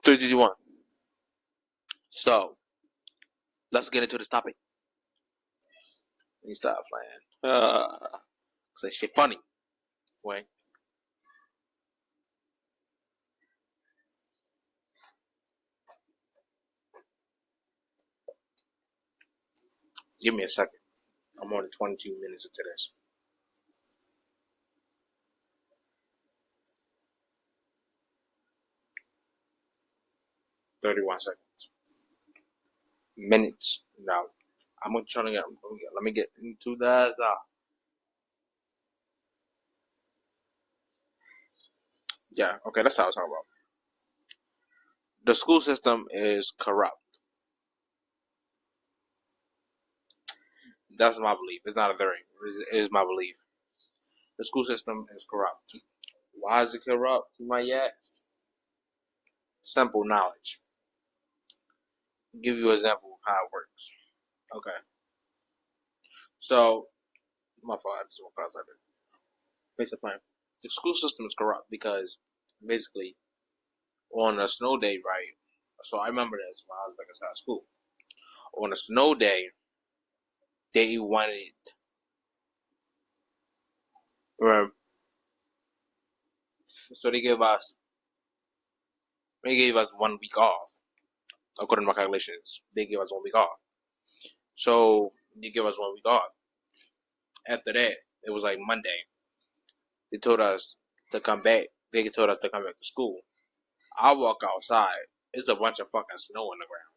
Three, two, one. So let's get into this topic. Let me stop playing. Cause that shit funny. Wait. Give me a second. I'm only 22 minutes into this. 31 seconds. Minutes. Now, I'm gonna try to get. Let me get into that. Yeah. Okay. That's how I was talking about. The school system is corrupt. That's my belief. It's not a theory. It is my belief. The school system is corrupt. Why is it corrupt? You might ask. Simple knowledge. I'll give you an example of how it works. Okay. So, my fault. I just walked outside there. Basic plan. The school system is corrupt because basically on a snow day, right? So I remember this when I was back inside school. On a snow day, they wanted, so they gave us 1 week off. According to my calculations, they gave us 1 week off. So they gave us 1 week off. After that, it was like Monday. They told us to come back. They told us to come back to school. I walk outside. It's a bunch of fucking snow on the ground.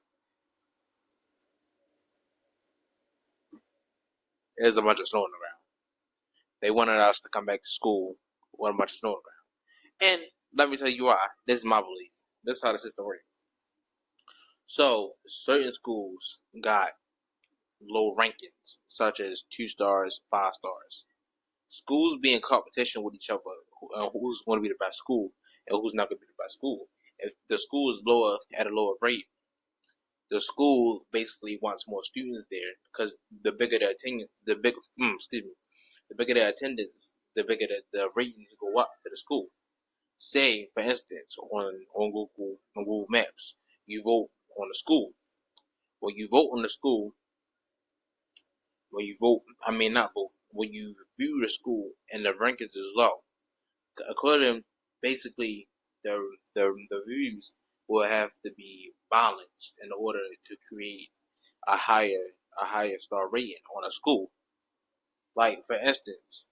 There's a bunch of snow on the ground. They wanted us to come back to school with a bunch of snow on the ground. And let me tell you why. This is my belief. This is how the system works. So, certain schools got low rankings, such as 2 stars, 5 stars. Schools be in competition with each other, who's going to be the best school and who's not going to be the best school. If the school is lower at a lower rate, the school basically wants more students there because the bigger the attendance, the bigger the attendance, the bigger the ratings go up to the school. Say, for instance, on Google Maps, you vote on the school. When you vote on the school, when you view the school and the rankings is low, according basically the views will have to be balanced in order to create a higher star rating on a school. Like for instance,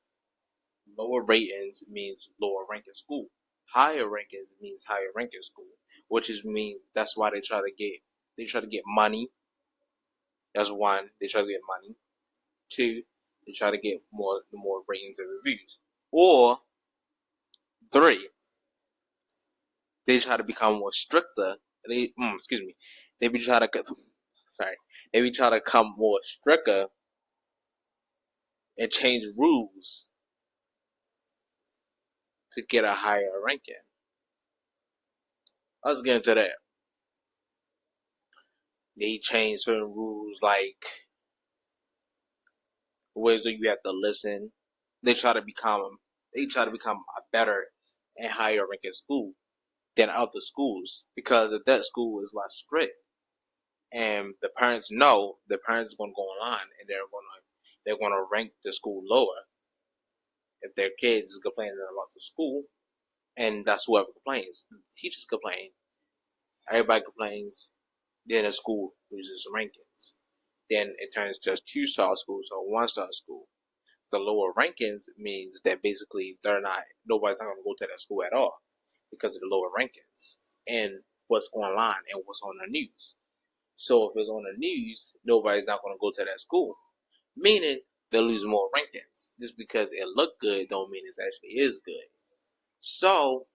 lower ratings means lower ranking school. Higher rankings means higher ranking school, which is mean that's why they try to get money. That's one, they try to get money. 2, they try to get more ratings and reviews. Or 3, they try to become more stricter. They be trying to come more stricter and change rules to get a higher ranking. Let's get into that. They change certain rules like ways that you have to listen. They try to become a better and higher ranking school than other schools because if that school is less strict and the parents know, the parents are going to go online and they're going to rank the school lower if their kids is complaining about the school, and that's whoever complains. The teachers complain, everybody complains, then the school loses rankings. Then it turns to 2-star schools or 1-star school. The lower rankings means that basically nobody's not going to go to that school at all because of the lower rankings and what's online and what's on the news. So if it's on the news, nobody's not going to go to that school, meaning they'll lose more rankings. Just because it looked good don't mean it actually is good. So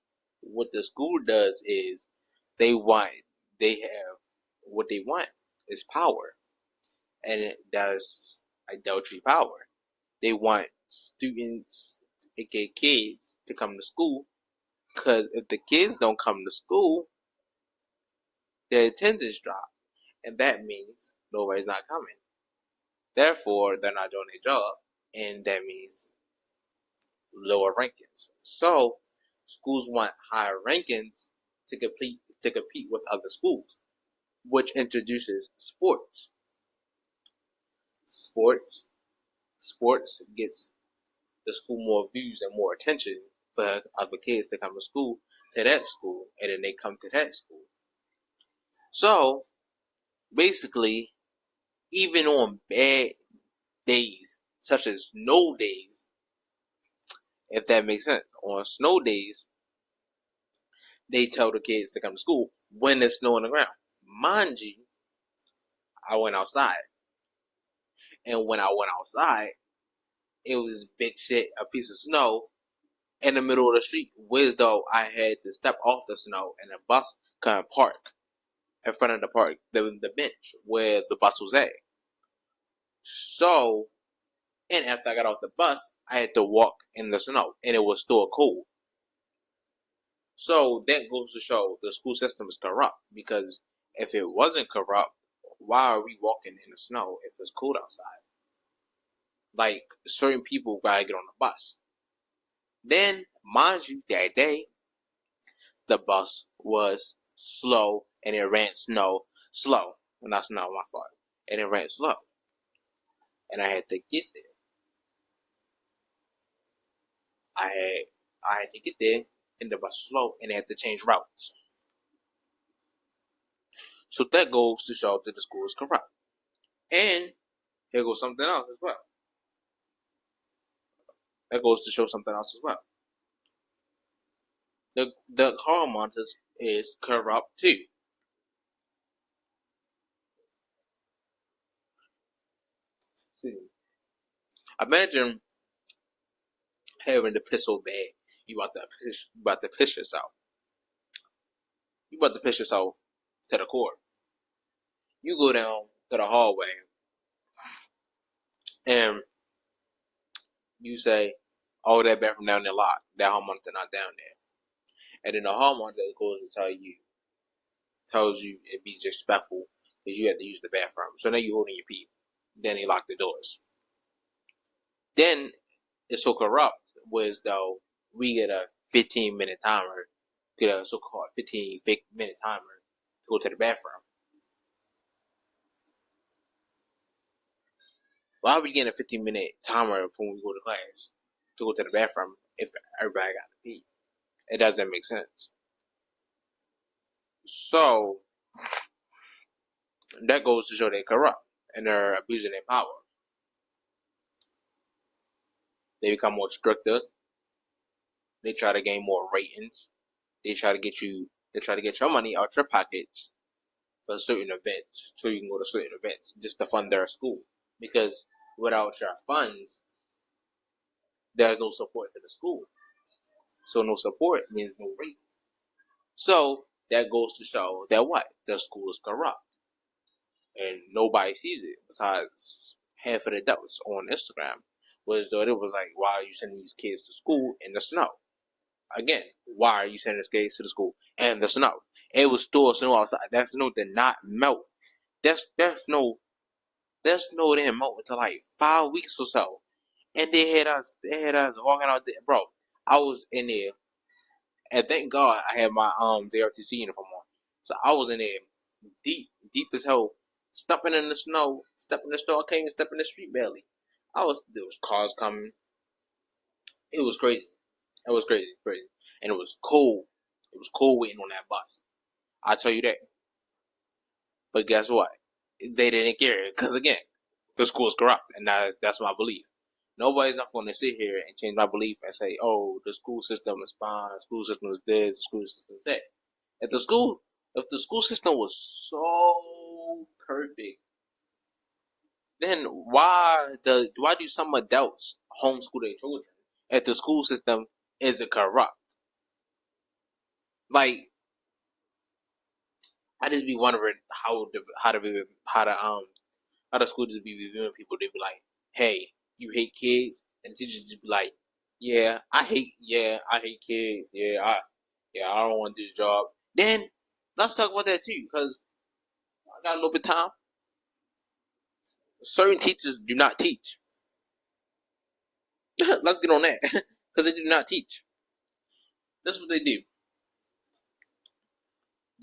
what the school does is what they want is power, and that's idolatry power. They want students, aka kids, to come to school, because if the kids don't come to school, their attendance drop, and that means nobody's not coming. Therefore, they're not doing their job, and that means lower rankings. So, schools want higher rankings to to compete with other schools, which introduces sports. Sports sports gets the school more views and more attention for other kids to come to that school, and then they come to that school. So basically, even on bad days, such as snow days, if that makes sense, on snow days, they tell the kids to come to school when there's snow on the ground. Mind you, I went outside, and when I went outside, it was big shit, a piece of snow in the middle of the street, whereas though I had to step off the snow and a bus kind of park in front of the park, the bench where the bus was at. So, and after I got off the bus, I had to walk in the snow, and it was still cold. So that goes to show the school system is corrupt, because if it wasn't corrupt, why are we walking in the snow if it's cold outside? Like, certain people gotta get on the bus. Then, mind you, that day, the bus was slow and it ran slow. Well, that's not my fault. And it ran slow. And I had to get there. I had to get there, and the bus was slow, and they had to change routes. So that goes to show that the school is corrupt. And here goes something else as well. That goes to show something else as well. The hall monitors is corrupt too. See, imagine having to piss so bad you about to piss yourself. You about to piss yourself to the core. You go down to the hallway and you say, "Oh, that bathroom down there locked. That hall monitor not down there." And then the hall monitor goes to tells you it be disrespectful because you have to use the bathroom. So now you holding your pee. Then they lock the doors. Then it's so corrupt was though we get a 15-minute timer, get a so-called 15-minute timer to go to the bathroom. Why are we getting a 15-minute timer when we go to class to go to the bathroom if everybody got to pee? It doesn't make sense. So that goes to show they're corrupt and they're abusing their power. They become more stricter. They try to gain more ratings. They try to get your money out your pockets for certain events, so you can go to certain events just to fund their school. Because without your funds, there's no support to the school. So no support means no ratings. So that goes to show that what? The school is corrupt. And nobody sees it besides half of the adults on Instagram. Was though it was like, why are you sending these kids to school in the snow? Again, why are you sending these kids to the school in the snow? It was still snow outside. That snow did not melt. That snow didn't melt until like 5 weeks or so. And they had us walking out there. Bro, I was in there, and thank God I had my JRTC uniform on. So I was in there deep as hell, stepping in the snow, I can't even step in the street barely. There was cars coming. It was crazy. It was crazy. And it was cold. It was cold waiting on that bus. I tell you that. But guess what? They didn't care, because again, the school is corrupt, and that's my belief. Nobody's not going to sit here and change my belief and say, "Oh, the school system is fine. The school system is this. The school system is that." If the school system was so perfect, then why do some adults homeschool their children if the school system isn't corrupt? Like, I just be wondering how the school just be reviewing people. They be like, "Hey, you hate kids," and teachers just be like, "Yeah, I hate kids. I don't want to do this job." Then let's talk about that too, because I got a little bit of time. Certain teachers do not teach. Let's get on that, because they do not teach. That's what they do.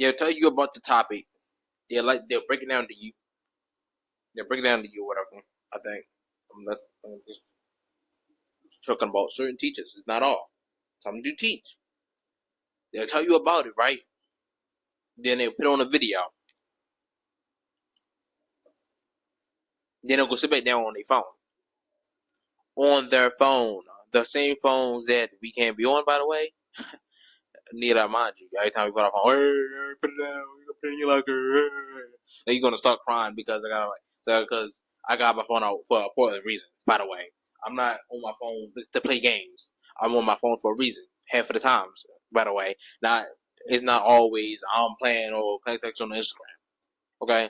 They'll tell you about the topic. They'll break it down to you. They'll break it down to you, whatever. I think I'm just talking about certain teachers. It's not all. Some do teach. They'll tell you about it, right? Then they'll put on a video. Then they'll go sit back down on their phone. On their phone. The same phones that we can't be on, by the way. Need I mind you. Every time we put our phone, hey, put it down, put it in your locker. Then you're gonna start crying because I got my phone out for a important reason. By the way, I'm not on my phone to play games. I'm on my phone for a reason. Half of the times, by the way, it's not always I'm playing or playing text on Instagram. Okay,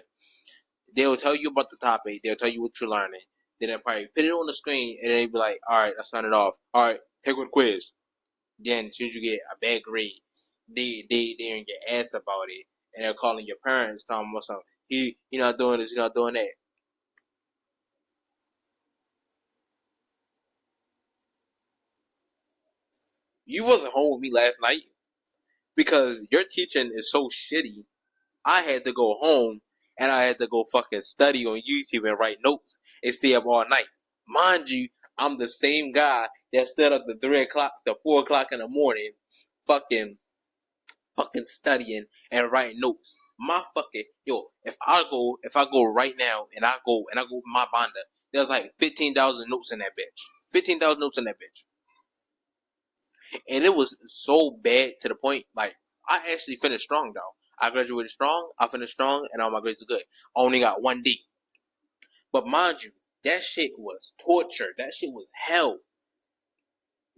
they'll tell you about the topic. They'll tell you what you're learning. Then they'll probably put it on the screen and they'll be like, all right, let's turn it off. All right, take one quiz. Then as soon as you get a bad grade, they're in your ass about it, and they're calling your parents, telling them something. You're not doing this, you're not doing that. You wasn't home with me last night because your teaching is so shitty. I had to go home and I had to go fucking study on YouTube and write notes and stay up all night. Mind you, I'm the same guy that stood up to 3 o'clock to 4 o'clock in the morning, fucking studying and writing notes. My fucking if I go right now and I go with my binder, there's like 15,000 notes in that bitch. 15,000 notes in that bitch. And it was so bad to the point, like, I actually finished strong, though. I graduated strong, I finished strong, and all my grades are good. I only got 1D. But mind you, that shit was torture. That shit was hell.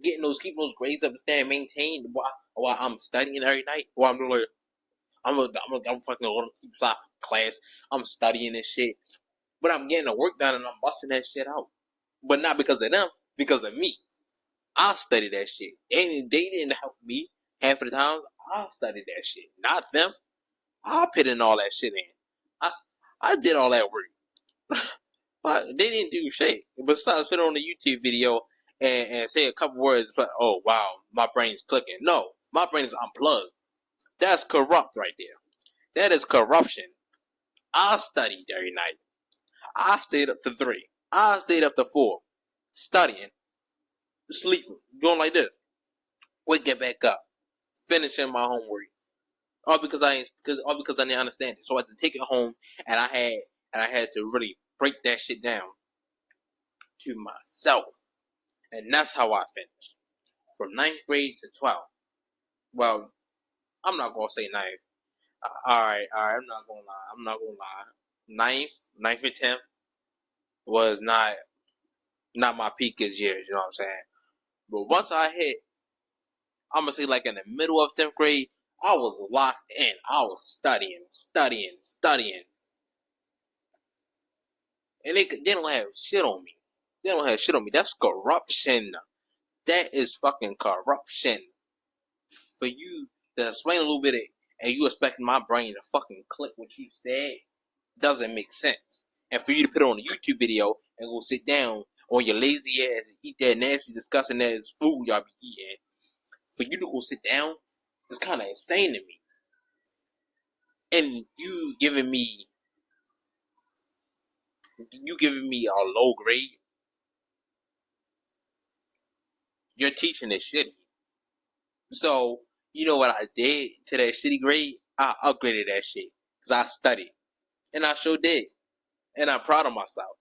Keeping those grades up and staying maintained while I'm studying every night. While I'm doing like, I'm fucking going to class. I'm studying this shit. But I'm getting the work done and I'm busting that shit out. But not because of them, because of me. I studied that shit. They didn't help me half of the times. I studied that shit, not them. I put in all that shit in. I did all that work. But they didn't do shit. Besides put on a YouTube video and say a couple words, but oh wow, my brain's clicking. No, my brain's unplugged. That's corrupt right there. That is corruption. I studied every night. I stayed up to 3. I stayed up to 4. Studying. Sleeping. Going like this. Waking back up. Finishing my homework. All because I didn't understand it. So I had to take it home and I had to really break that shit down to myself. And that's how I finished. From 9th grade to 12th. Well, I'm not gonna say 9th. Alright, I'm not gonna lie. 9th and 10th was not my peakest years, you know what I'm saying? But once I hit, I'm gonna say like in the middle of 10th grade, I was locked in. I was studying. And they don't have shit on me. They don't have shit on me. That's corruption. That is fucking corruption. For you to explain a little bit and you expecting my brain to fucking click what you said doesn't make sense. And for you to put it on a YouTube video and go sit down on your lazy ass and eat that nasty, disgusting ass food y'all be eating, for you to go sit down, it's kind of insane to me. And you giving me a low grade. Your teaching is shitty. So, you know what I did to that shitty grade? I upgraded that shit. Because I studied. And I sure did. And I'm proud of myself.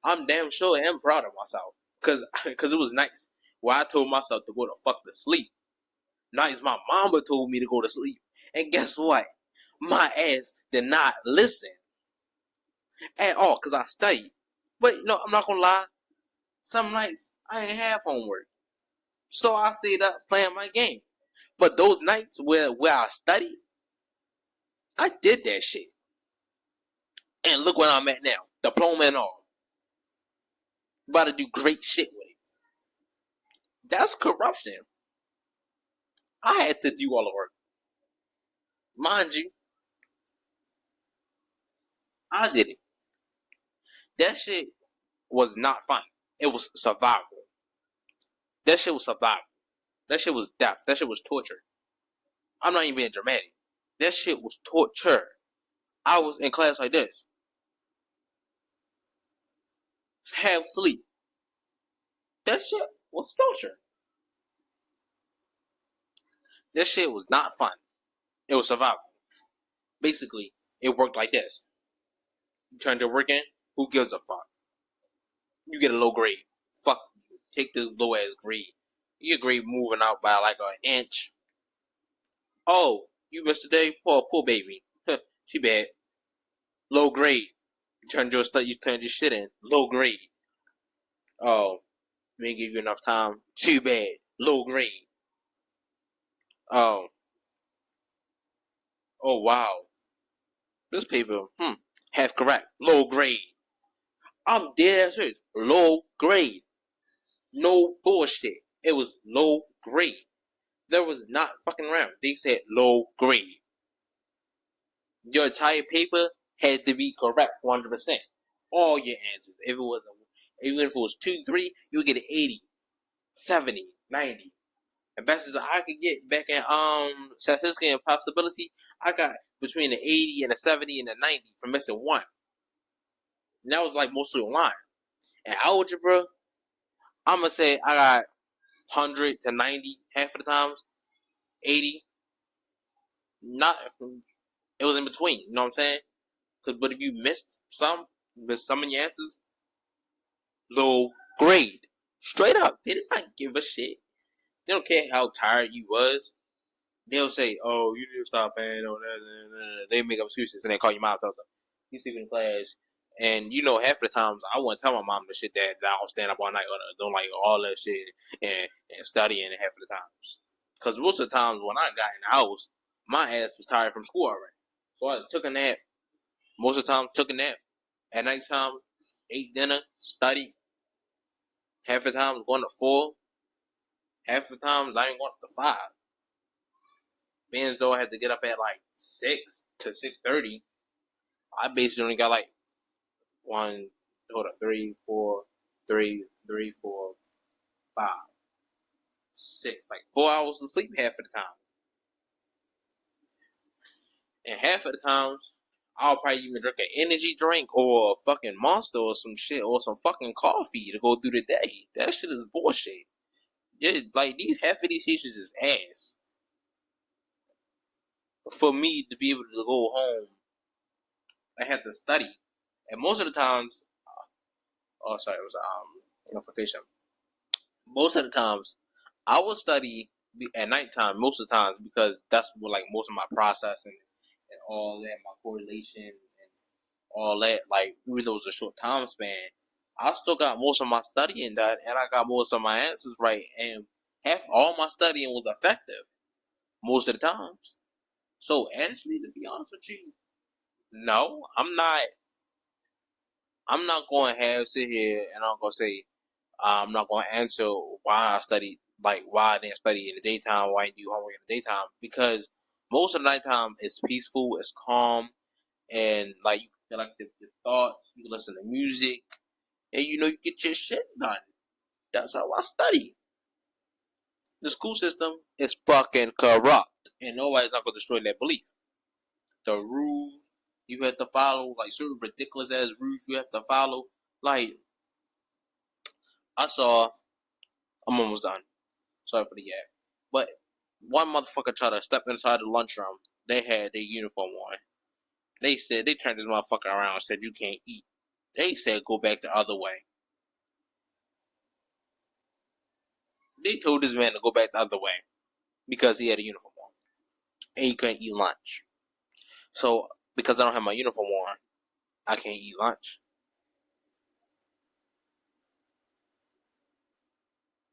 I'm damn sure I am proud of myself. Because it was nights where I told myself to go to fuck to sleep. Nights my mama told me to go to sleep. And guess what? My ass did not listen. At all. Because I studied. But, I'm not going to lie. Some nights, I ain't have homework. So I stayed up playing my game. But those nights where I studied, I did that shit. And look where I'm at now. Diploma and all. About to do great shit with it. That's corruption. I had to do all the work. Mind you, I did it. That shit was not fun. It was survival. That shit was survival. That shit was death. That shit was torture. I'm not even being dramatic. That shit was torture. I was in class like this. Half sleep. That shit was torture. That shit was not fun. It was survival. Basically, it worked like this. You turned your work in, who gives a fuck? You get a low grade. Fuck you. Take this low ass grade. Your grade moving out by like an inch. Oh, you missed a day? Poor baby. She bad. Low grade. You turned your shit in. Low grade. Oh, we didn't give you enough time. Too bad. Low grade. Oh. Oh wow. This paper, half correct. Low grade. I'm dead serious. Low grade. No bullshit. It was low grade. There was not fucking around. They said low grade. Your entire paper had to be correct 100%. All your answers. Even if it was 2, 3, you would get an 80, 70, 90. And best as I could get back in statistics and possibility, I got between an 80 and a 70 and a 90 for missing one. And that was like mostly online. And algebra, I'm gonna say I got 100 to 90 half of the times, 80. Not, it was in between. You know what I'm saying? But if you missed some of your answers, low grade, straight up. They did not give a shit. They don't care how tired you was. They'll say, "Oh, you need to stop paying on that." They make up excuses and they call you mom. You sleep in class, and you know half the times I wouldn't tell my mom the shit that I don't stand up all night or don't like all that shit and studying half of the times. Because most of the times when I got in the house, my ass was tired from school already. So I took a nap. Most of the time, took a nap. At night time, ate dinner, studied. Half the time, going to 4. Half the time, I ain't going up to 5. Being though I had to get up at like 6 to 6:30, I basically only got like 3, 4, 5, 6, like 4 hours of sleep half of the time. And half of the times, I'll probably even drink an energy drink or a fucking Monster or some shit or some fucking coffee to go through the day. That shit is bullshit. Yeah, like half of these teachers is ass. For me to be able to go home, I had to study, and most of the times, it was notification. Most of the times, I would study at nighttime. Most of the times because that's what like most of my processing and all that, my correlation and all that. Like even though it was a short time span, I still got most of my studying done, and I got most of my answers right, and all my studying was effective most of the times. So actually, to be honest with you, no, I'm not. I'm not going to sit here and I'm going to say I'm not going to answer why I studied, like why I didn't study in the daytime, why I didn't do homework in the daytime, because most of the nighttime is peaceful, it's calm, and like you can collect your thoughts, you can listen to music, and you get your shit done. That's how I study. The school system is fucking corrupt, and nobody's not going to destroy that belief. The rules you have to follow, like certain ridiculous ass rules you have to follow. Like I'm almost done. Sorry for the yak, but one motherfucker tried to step inside the lunchroom. They had their uniform on. They said they turned this motherfucker around and said you can't eat. They said go back the other way. They told this man to go back the other way because he had a uniform on and he couldn't eat lunch. So because I don't have my uniform on, I can't eat lunch.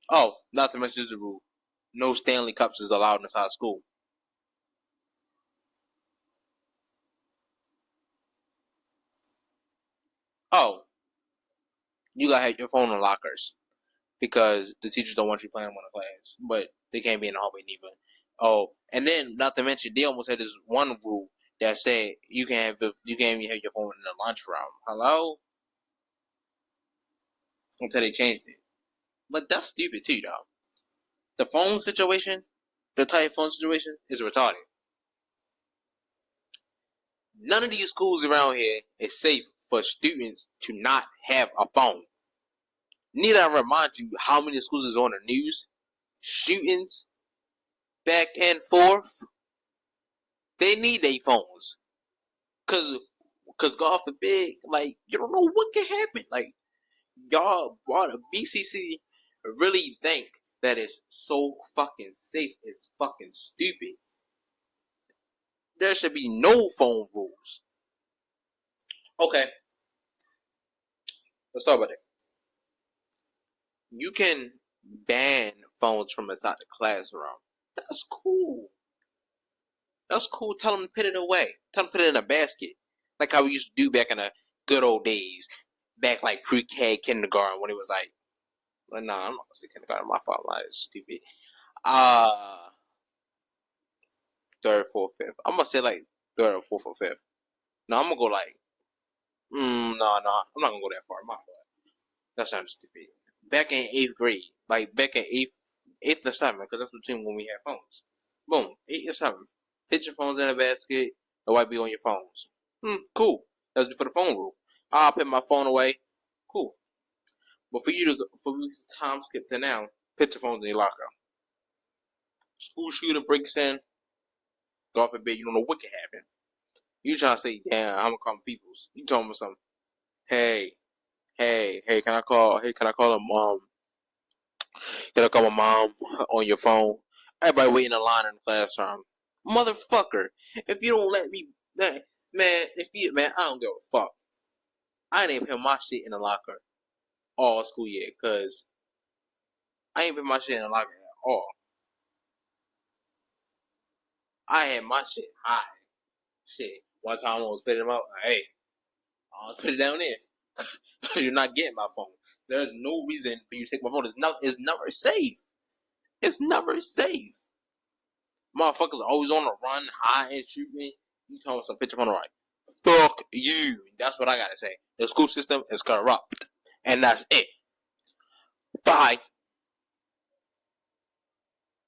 Oh, not to mention this rule. No Stanley Cups is allowed inside school. Oh, you gotta have your phone in lockers because the teachers don't want you playing one in class, but they can't be in the hallway neither. Oh, and then not to mention they almost had this one rule that said you can't even have your phone in the lunchroom. Hello, until they changed it. But that's stupid too, though. The phone situation, the type phone situation, is retarded. None of these schools around here is safe for students to not have a phone. Need I remind you how many schools is on the news? Shootings, back and forth. They need their phones. Cause God forbid, like, you don't know what can happen. Like, y'all, the BCC really think that it's so fucking safe. It's fucking stupid. There should be no phone rules. Okay, let's talk about it. You can ban phones from inside the classroom. That's cool. That's cool. Tell them to put it away. Tell them to put it in a basket. Like how we used to do back in the good old days. Back like pre-K, kindergarten, when it was like, well, nah, I'm not gonna say kindergarten. My fault. It's stupid. Third, fourth, fifth. I'm gonna say like third or fourth or fifth. No, I'm gonna go like, no. I'm not gonna go that far. My fault. That sounds stupid. Back in 8th grade, like back in 8th to 7th, because that's between when we had phones. Boom, 8 and 7. Put your phones in a basket. It might be on your phones. Cool. That's before the phone rule. I'll put my phone away. Cool. But for you to time skip to now, put your phones in your locker. School shooter breaks in. God forbid, you don't know what can happen. You trying to say, damn, I'm gonna call my peoples. You talking about something? Hey, can I call? Hey, can I call them? Can I call my mom on your phone? Everybody waiting in line in the classroom. Motherfucker, if you don't let me, man, I don't give a fuck. I ain't even put my shit in the locker all school year, cause I ain't put my shit in the locker at all. I had my shit high. Shit. One time I almost put it out. Hey, I'll put it down there. You're not getting my phone. There's no reason for you to take my phone. It's never safe. It's never safe. Motherfuckers are always on the run, high and shooting. You talking some picture on the right. Fuck you. That's what I gotta say. The school system is corrupt. And that's it. Bye.